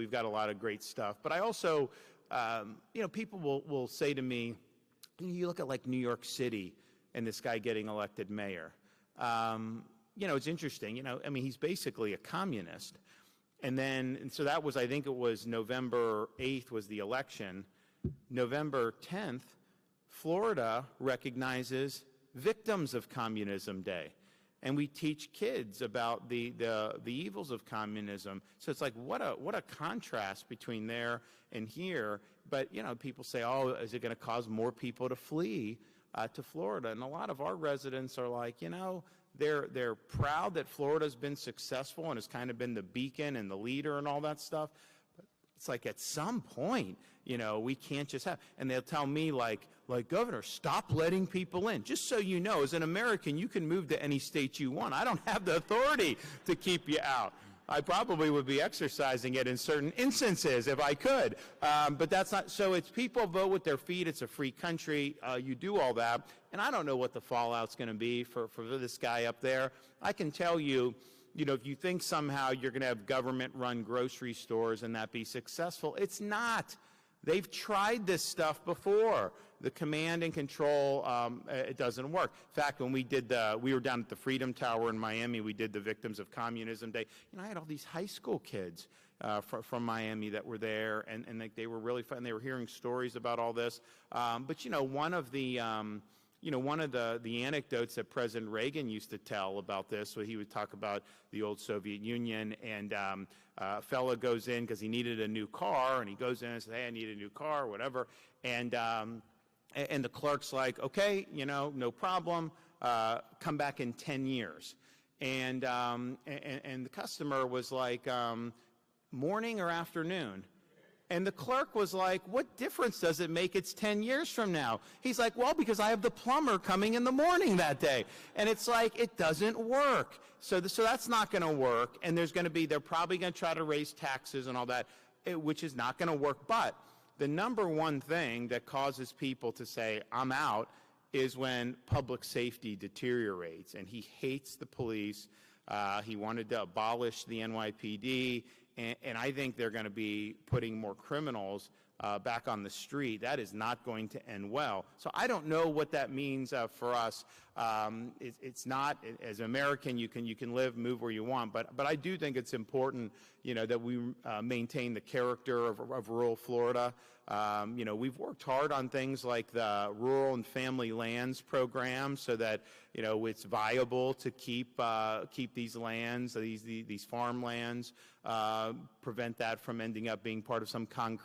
we've got a lot of great stuff. But I also, people will say to me, you look at like New York City and this guy getting elected mayor. It's interesting. He's basically a communist. And so that was, I think it was November 8th was the election. November 10th, Florida recognizes Victims of Communism Day. And we teach kids about the evils of communism. So it's like, what a contrast between there and here. But, people say, oh, is it going to cause more people to flee to Florida? And a lot of our residents are like, they're proud that Florida's been successful and has kind of been the beacon and the leader and all that stuff. But it's like at some point, we can't just have, and they'll tell me like, Governor, stop letting people in. Just so you know, as an American, you can move to any state you want. I don't have the authority to keep you out. I probably would be exercising it in certain instances if I could. But that's not, so it's people vote with their feet. It's a free country. You do all that. And I don't know what the fallout's going to be for this guy up there. I can tell you, if you think somehow you're going to have government-run grocery stores and that be successful, it's not. They've tried this stuff before. The command and control, it doesn't work. In fact, when we were down at the Freedom Tower in Miami, we did the Victims of Communism Day. I had all these high school kids from Miami that were there, and they were really fun. They were hearing stories about all this. But one of the anecdotes that President Reagan used to tell about this, so he would talk about the old Soviet Union, and a fella goes in because he needed a new car, and he goes in and says, hey, I need a new car, whatever, and the clerk's like, okay, no problem, come back in 10 years. And the customer was like, morning or afternoon? And the clerk was like, what difference does it make? It's 10 years from now. He's like, well, because I have the plumber coming in the morning that day. And it's like, it doesn't work. So that's not going to work. And they're probably going to try to raise taxes and all that, which is not going to work. But the number one thing that causes people to say, I'm out, is when public safety deteriorates. And he hates the police. He wanted to abolish the NYPD. And I think they're going to be putting more criminals back on the street. That is not going to end well. So I don't know what that means for us. It's not, as an American, you can live, move where you want. But I do think it's important, that we maintain the character of rural Florida. We've worked hard on things like the Rural and Family Lands program, so that it's viable to keep these lands, these farmlands, prevent that from ending up being part of some concrete